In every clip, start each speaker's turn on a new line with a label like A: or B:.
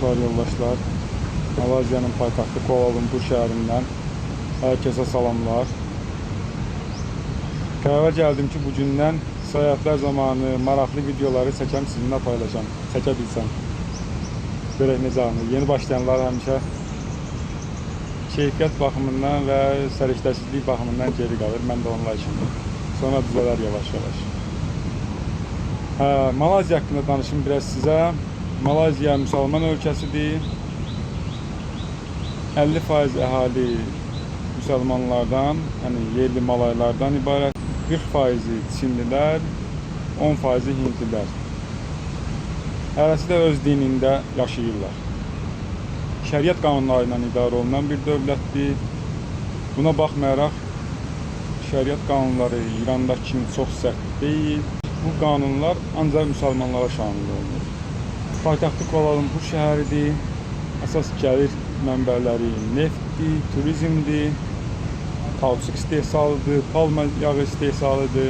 A: dostlar, yoldaşlar. Malaziyanın paytaxtı Kuala Lumpur şəhərindən hər kəsə salamlar. Qərara gəldim ki, bugündən səyahətlər zamanı maraqlı videoları çəkəm, sizinlə paylaşam, çəkə bilsəm. Görək necə alınır. Yeni başlayanlar həmişə keyfiyyət baxımından və səriştəsizlik baxımından geri qalır. Mən də onlar kimi. Sonra düzələr yavaş-yavaş. Malaziya haqqında danışım biraz sizə. Malaziya müsəlman ölkəsidir. 50% əhali müsəlmanlardan, yəni yerli malaylardan ibarət. 40% Çinlilər, 10% Hindlilər. Hərəsi də öz dinində yaşayırlar. Şəriət qanunları ilə idarə olunan bir dövlətdir. Buna baxmayaraq, şəriət qanunları İrandakı kimi çox sərt deyil. Bu qanunlar ancaq müsəlmanlara şamil olunur. Paytaxtı Kuala Lumpur şəhəridir. Əsas gəlir mənbələri neftdir, turizmdir, kauçuk istehsalıdır, palma yağı istehsalıdır.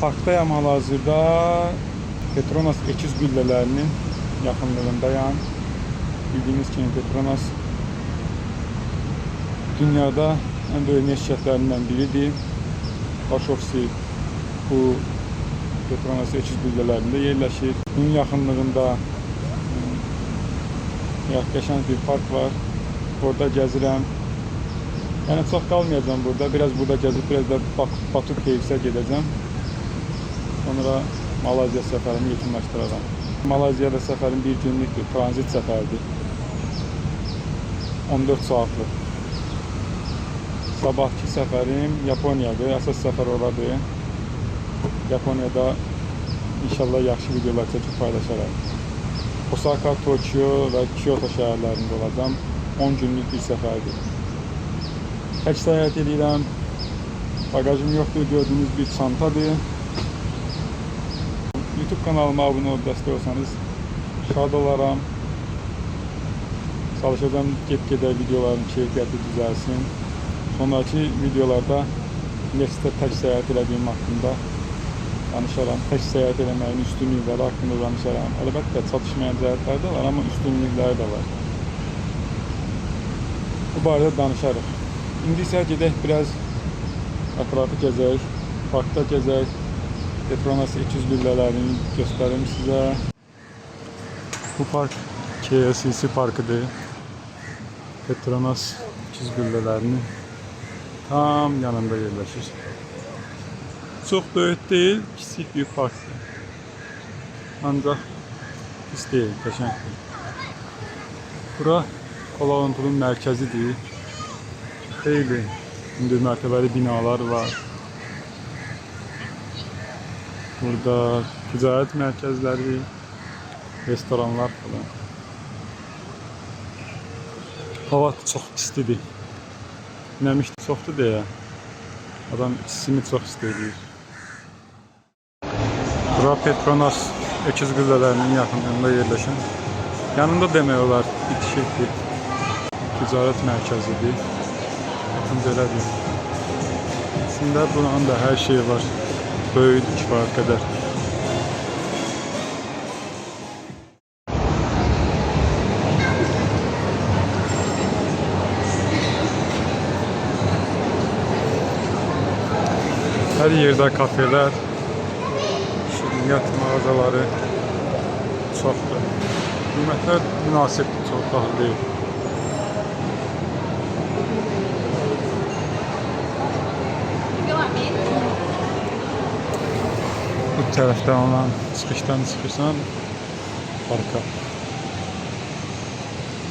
A: Parkdayam hal-hazırda Petronas ekiz qüllələrinin yaxınlığındayam. Bildiyiniz kimi Petronas dünyada ən böyük neft şirkətlərindən biridir. Baş ofisi bu Petronas ekiz qüllələrində yerləşir. Bunun yaxınlığında qəşəng bir park var. Orada gəzirəm. Yəni çox qalmayacağım burada. Biraz burada gəzib, biraz da Batu Cavesə gedəcəm. Sonra Malaziya səfərimi yekunlaşdıraram. Malaziyada səfərim bir günlükdür, tranzit səfərdir. 14 saatlıq. Sabahki səfərim Yaponiyadır, əsas səfər oradır. Yaponiyada inşallah yaxşı videolar çəkib paylaşaram. Osaka, Tokyo və Kyoto şəhərlərində olacam. 10 günlük bir səfərdir. Tək səyahət edirəm. Bagajım yoxdur, gördüyünüz bir çantadır. YouTube kanalıma abunə olub dəstək olsanız şad olaram. Çalışacağım get-gedə videoların keyfiyyəti düzəlsin. Sonraki videolarda Nextdə tək səyahət elədiyim haqqında danışaram. Tək səyahət eləməyin üstünlükləri haqqında danışaram. Əlbəttə çatışmayan cəhətlər də var, amma üstünlükləri də var. Bu barədə danışarıq. İndi isə gedək biraz ətrafı gəzək, parkda gəzək. Petronas ekiz qüllələrini göstərim sizə. Bu park KLCC parkıdır. Petronas ekiz qüllələrinin tam yanında yerləşir. Çox böyük deyil, kiçik bir parkdır. Ancaq pis deyil, qəşəngdir. Bura Kuala Lumpurun mərkəzidir. Xeyli hündür mərtəbəli binalar var. Burada ticarət mərkəzləri, restoranlar falan. Hava çox istidir. Nəmişli çoxdur deyə adam isini çox istəyir. Bura Petronas ekiz qüllələrinin yaxınlığında yerləşən, yanında demək olar bitişik bir ticarət mərkəzidir. Baxın belədir. İçində buranın da hər şey var. Böyük kifayət qədər. Hər yerdə kafelər, şirniyyat mağazaları çoxdur. Qiymətlər münasibdir, çox pahalı deyil. Bu tərəfdən olan çıxışdan çıxırsan parka.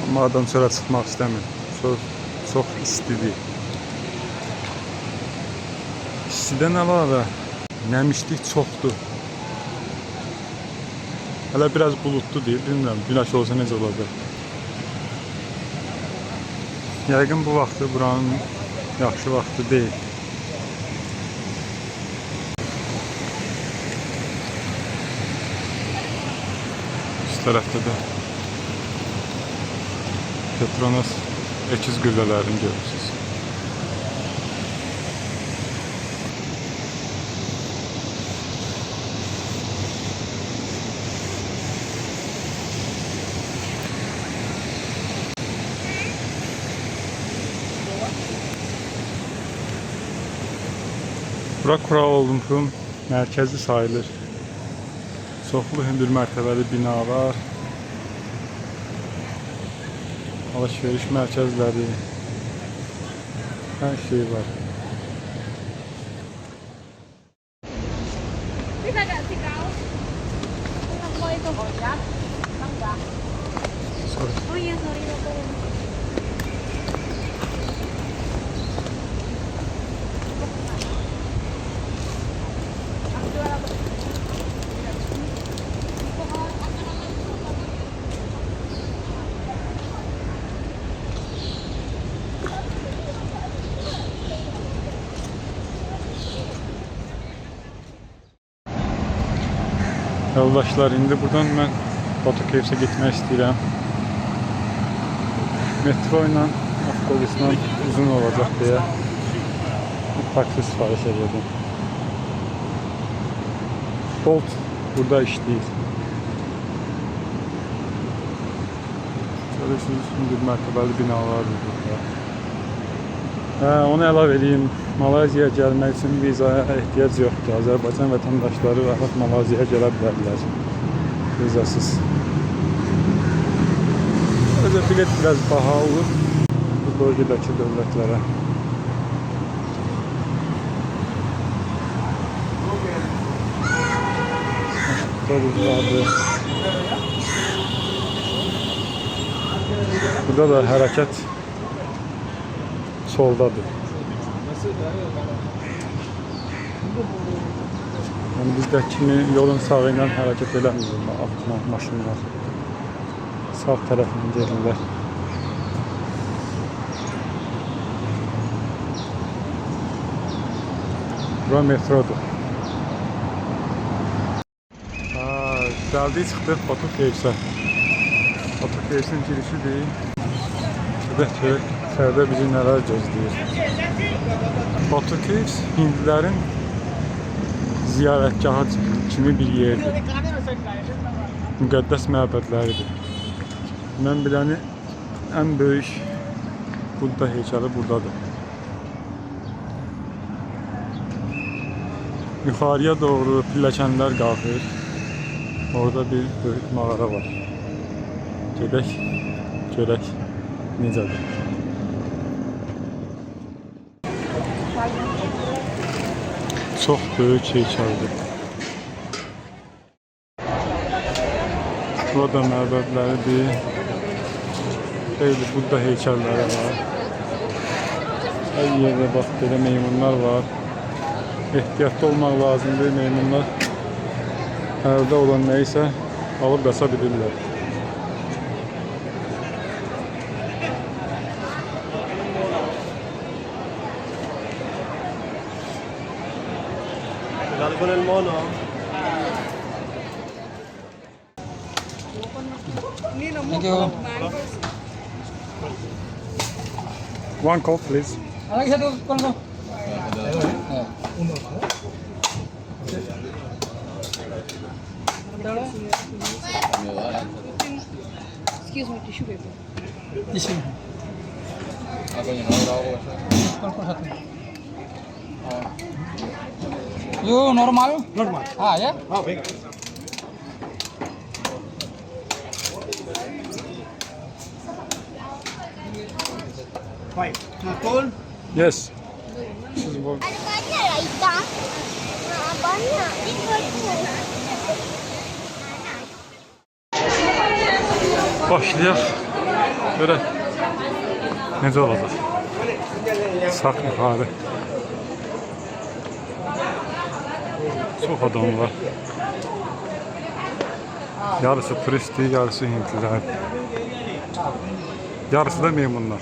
A: Amma adam çölə çıxmaq istəmir. Çox istidir. İstidən əlavə nəmişlik çoxdur. Hələ biraz bulutlu deyil, bilmirəm, günəş olsa necə olacaq. Yəqin bu vaxtı buranın yaxşı vaxtı deyil. Üst tərəfdə də Petronas ekiz qüllələrini görürsünüz. Bura Kuala Lumpurun mərkəzi sayılır. Çoxlu hündür mərtəbəli binalar, alışveriş mərkəzləri, hər şey var.
B: Oh iya, sorry Bapak.
A: Yoldaşlar, indi buradan mən Batu Caves-ə getmək istəyirəm. Metro ilə, avtobusla uzun olacaq deyə bir taksi sifariş edirdim. Bolt burada işləyir. Görürsünüz, hündür mərtəbəli binalar burada. Onu əlavə edeyim. Malayziyaya gəlmək üçün vizaya ehtiyac yoxdur. Azərbaycan vətəndaşları rahat Malayziyaya gələ bilərlər vizasız. Sadəcə bilet biraz bahalı bu bölgədəki dövlətlərə. Avtobuslardır. Burada da hərəkət soldadır. Yəni bizdəki kimi yolun sağı ilə hərəkət eləmir maşınlar. Sağ tərəfindən gedirlər. Bura metrodur. Gəldik, çıxdıq Batu Caves-ə. Batu Caves-in girişidir. Görək içəridə bizi nələr gözləyir. Batu Caves hindlilərin ziyarətgahı kimi bir yerdir. Müqəddəs məbədləridir. Mən biləni ən böyük Budda heykəli buradadır. Yuxarıya doğru pilləkənlər qalxır. Orada bir böyük mağara var. Gedək, görək necədir. Çox böyük heykəldir. Burada məbədləridir. Xeyli Budda heykəlləri var. Hər yerdə bax, belə meymunlar var. Ehtiyatlı olmaq lazımdır. Meymunlar əldə olan neysə alıb qasa bilirlər.
C: Con el mono.
D: Thank you.
A: One coke, please.
D: Lagi satu kolom.
B: Excuse me, tissue paper.
D: Di sini. Kolom satu. You normal?
C: Normal.
D: Ah ya?
C: Ah, venga. Five. Cool.
A: Yes.
E: Ada banyak lah ikan. Banyak.
A: Başlayaq. Görək necə olacaq. Sağ yuxarı. Çox adam var. Yarısı turistdir, yarısı hintliler. Yarısı da meymunlar.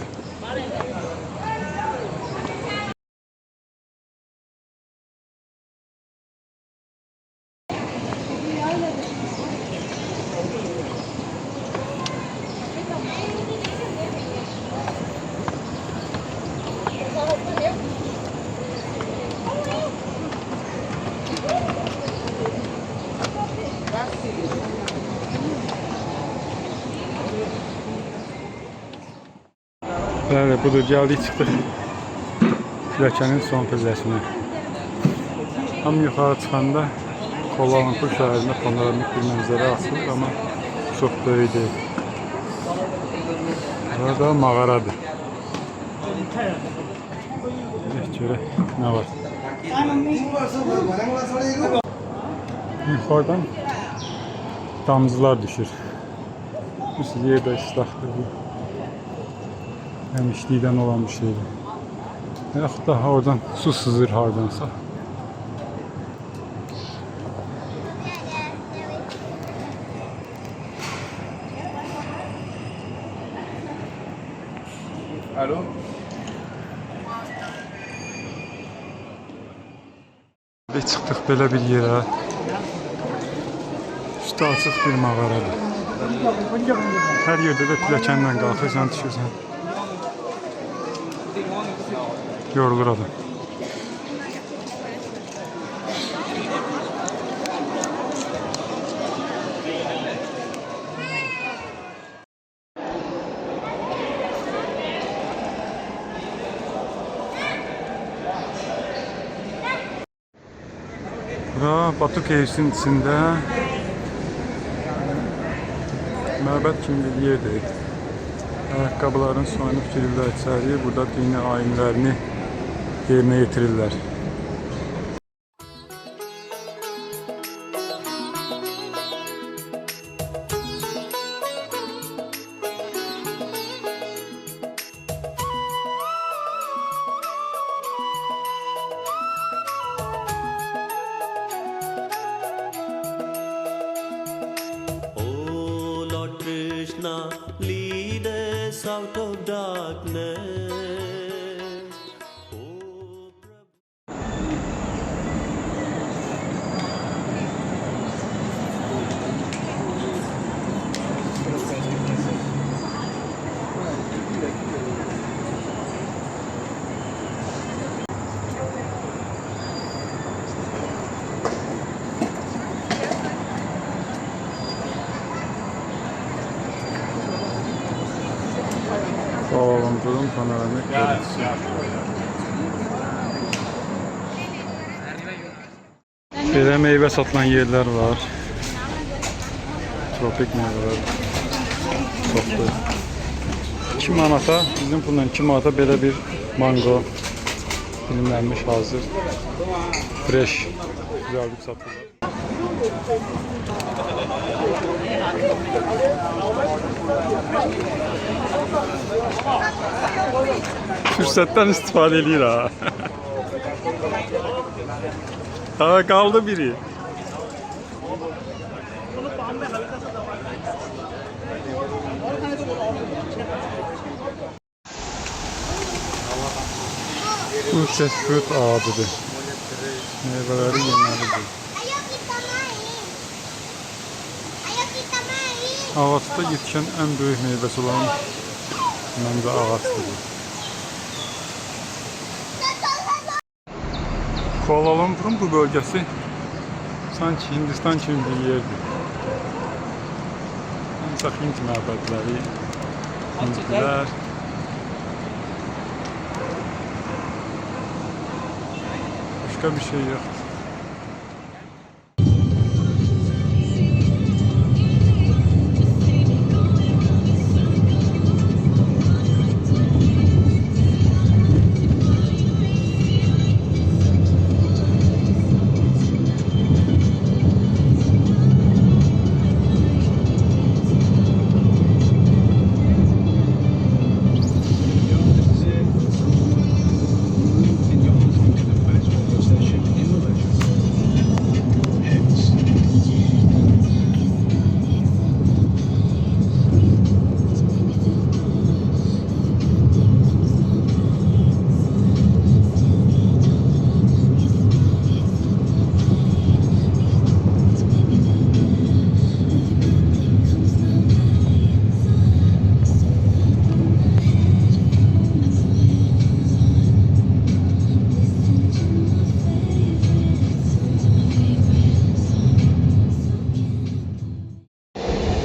A: Bəli, budur, gəldik, çıxdıq pilləkənin son pilləsini. Tam yuxarı çıxanda Kuala Lumpur şəhərində panoramik bir mənzərə açılır, amma çox böyük deyil. Burada mağaradır. Görək nə var. Yuxarıdan damcılar düşür. Bu yerdə ıslaqdır bu. Həmişlikdən olan bir şeydir. Yaxud da oradan su sızır hardansa.
C: Alo.
A: Ve çıxdıq belə bir yerə. Üstü açıq bir mağaradır. Hər yerdə də pilləkənlə qalxırsan, düşürsən. Yorulur adam. Bura Batu Cave'sin içində məbəd kimi bir yerdir. Ayaqqabıların soyunub girirlər içəri, burada dini ayinlərini yerinə yetirirlər.
F: Oh Lord Krishna, lead us out of darkness. Oh Prabhu.
A: Kuala Lumpur'un panoramik görüntüsü. Belə meyvə satılan yerlər var. Tropik meyvələr. Çoxdur. 2 manata, bizim pulla 2 manata belə bir mango dilimlənmiş hazır. Fresh. Güzel bir satılır. Fürsətten istifadə edir ha. Ha, kaldı biri. Bu fruit ağacıdır. Meyveleri yeməlidir. Ağaçda yetişən ən böyük meyvəsi olan məncə ağaçdır. Kuala Lumpur'un bu bölgesi sanki Hindistan kimi bir yerdir. Ancaq Hint məbədləri, Hintlər. Başka bir şey yok.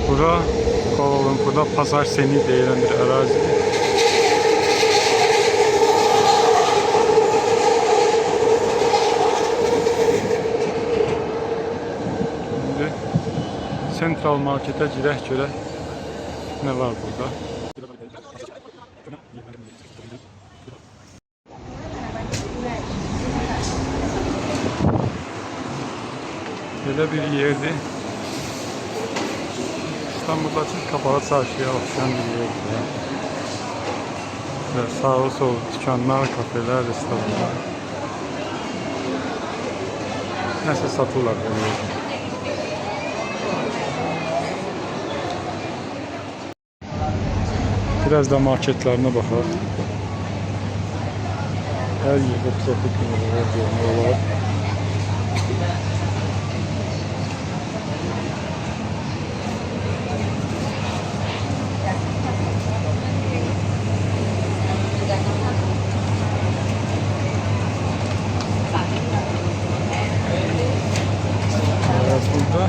A: Bura Kuala Lumpur'da Pazar Seni deyilən bir ərazidir. Central Market'e girək görək nə var burada. Belə bir yerdir. İstanbul'daki kapalı çarşıya oxşayan bir yerdir. Ve sağı solu dükkanlar, kafeler, restoranlar. Nəsə satırlar belə. Biraz da marketlerine baxaq. Hər yerdə tropik meyvələr var. Burada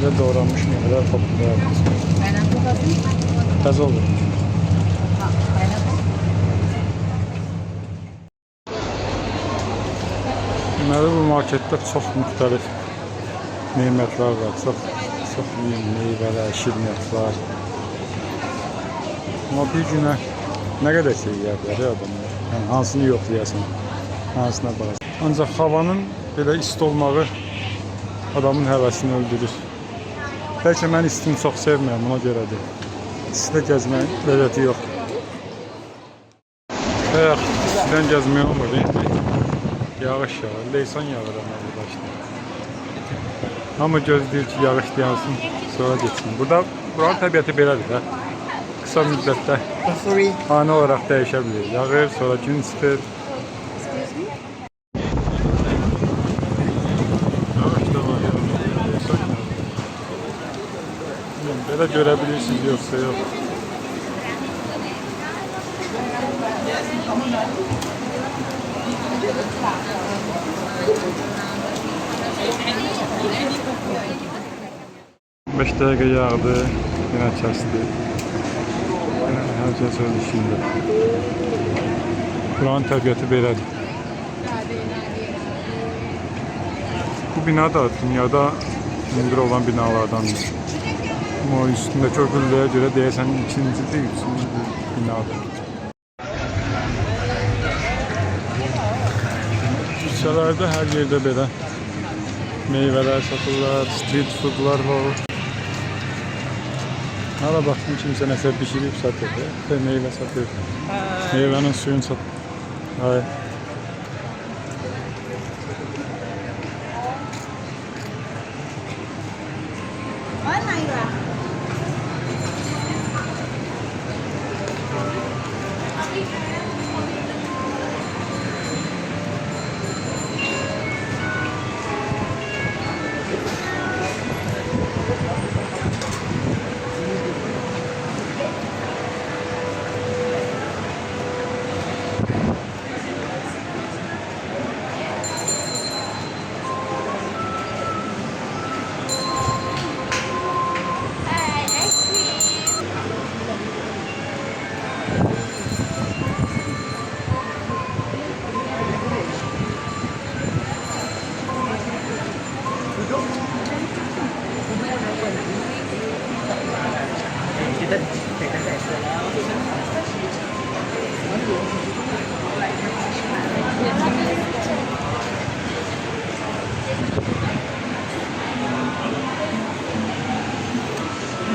A: ve doğranmış meyveler popüler. Təzə olur. Deməli bu marketdə çox müxtəlif nemətlər var. Çox meyvələr, şirniyyatlar. Amma bir günə nə qədər şey yer bilər adamlar. Yəni hansını yoxlayasın, hansına baxasın. Ancaq havanın belə isti olmağı adamın həvəsini öldürür. Bəlkə mən istini çox sevmirəm, ona görədir. İstidə gəzməyin ləzzəti yoxdur. Bayaq istidən gəzməyə olmur, indi yağış yağır, leysan yağır burada işte. Hamı gözləyir ki, yağış yansın, sonra geçsin. Buranın təbiəti belədir də. Qısa müddətdə ani olaraq dəyişə bilir. Yağır, sonra gün istidir. Belə görə bilirsiniz, yoxsa yox. Beş dəqiqə yağdı, yenə kəsdi. Hər kəs öz işində. Buranın təbiəti belədir. Bu bina da dünyada hündür olan binalardandır. Ama üstündeki o güllüğe göre deyəsən ikinci değil, üçüncü binadır. Küçəlerde her yerde belə meyveler satırlar, street foodlar var. Hala baktım kimse nəsə pişirib satır ve meyve satır. Meyvenin suyunu satır. Hayır.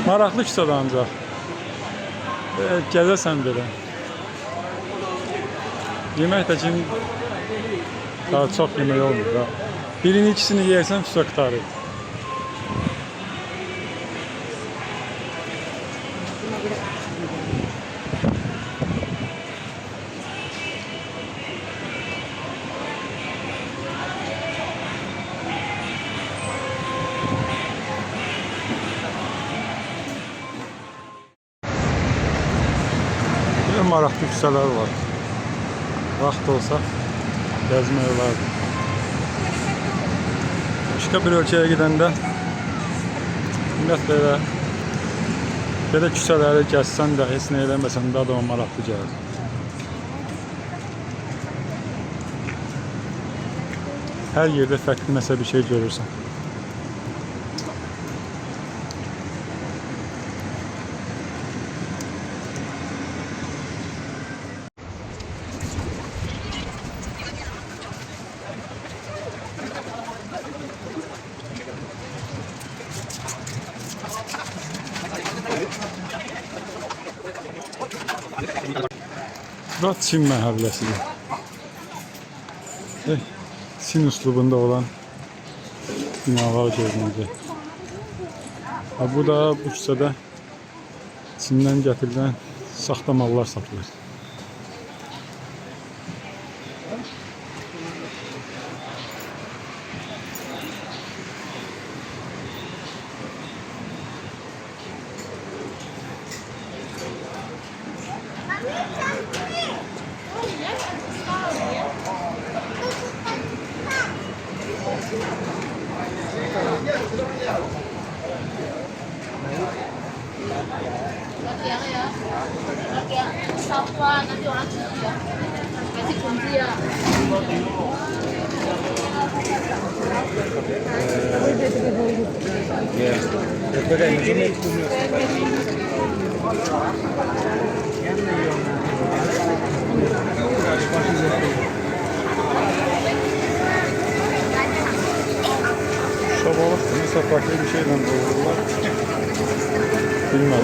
A: Maraqlı küçədə ancaq. Gəzəsən belə. Yemək də ki, daha çox yemək olmur da. Birini ikisini yersən üstə qıtarır. Maraqlı küçələr var. Vaxt olsa gəzmək olardı. Başqa bir ölkəyə gedəndə ümumiyyətlə belə küçələri gəzsən də, heç nə eləməsən də adama maraqlı gəlir. Hər yerdə fərqli nəsə bir şey görürsən. Bura Çin məhəlləsidir. Çin üslubunda olan binalar görünürdü. Bu da bu küçədə Çindən gətirilən saxta mallar satılır.
B: Sapa nanti orang cuci ya. Kasih kunci ya.
A: Şabalık mesela farklı bir şeyden doğururlar. Bilmem.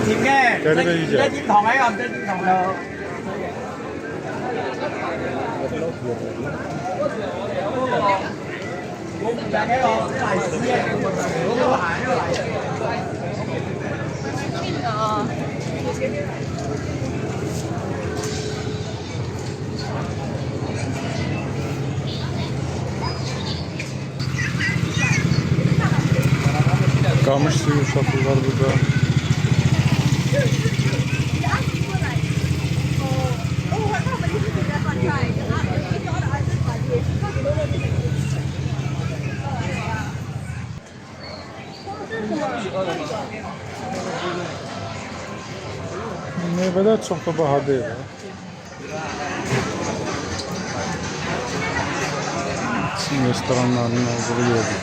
A: Garibe yiyecek.
D: Chim thòng ấy không? Chim thòng nào?
A: Kamış suyu satırlar burada. Meyveler çok da baha değil. Çin restoranlarının olduğu yerde.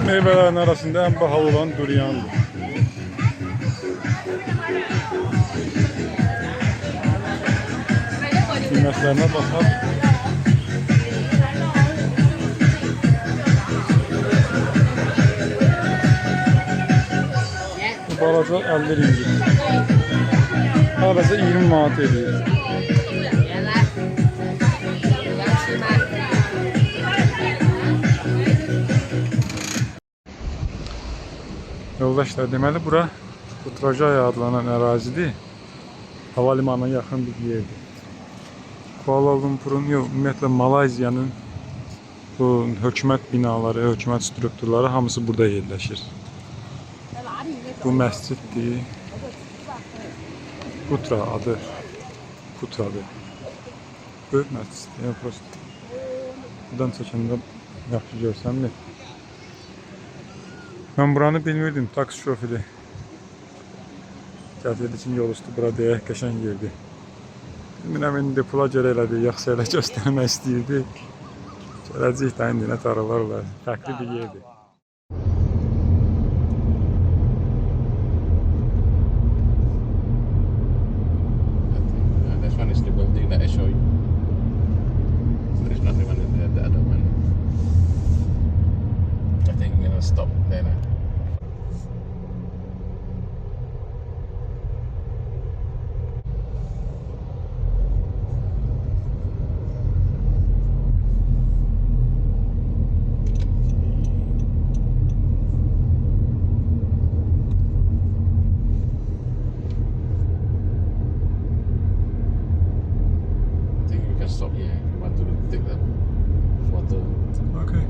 A: Meyvelerin arasında en pahalı olan duriandır. Kıymetlerine bakar. Bu balaca 50 ringgit. Sadece 20 manat ediyor. Yoldaşlar, deməli bura Putrajaya adlanan ərazidir. Havalimanına yaxın bir yerdir. Kuala Lumpur'un, yox, ümumiyyətlə Malayziyanın bu hökumət binaları, hökumət strukturları hamısı burada yerləşir. Bu məsciddir. Putra adı. Putradır. Böyük məsciddir. Yəni prosto. Buradan çəkəndə yaxşı görsənmir. Ben buranı bilmirdim, taksi şoförü. Gətirdi için yol üstü bura deyə qəşəng yerdi. Bilmirəm, indi pula görə elədi, yaxşı elə göstərmək istəyirdi. Gələcək də indi nə taralarlar, fərqli bir yerdir.
G: This one is the building that I show you. There is not the one in the other one. I think we're gonna stop there now. I think we can stop here if you want to take the photo.
A: Okay.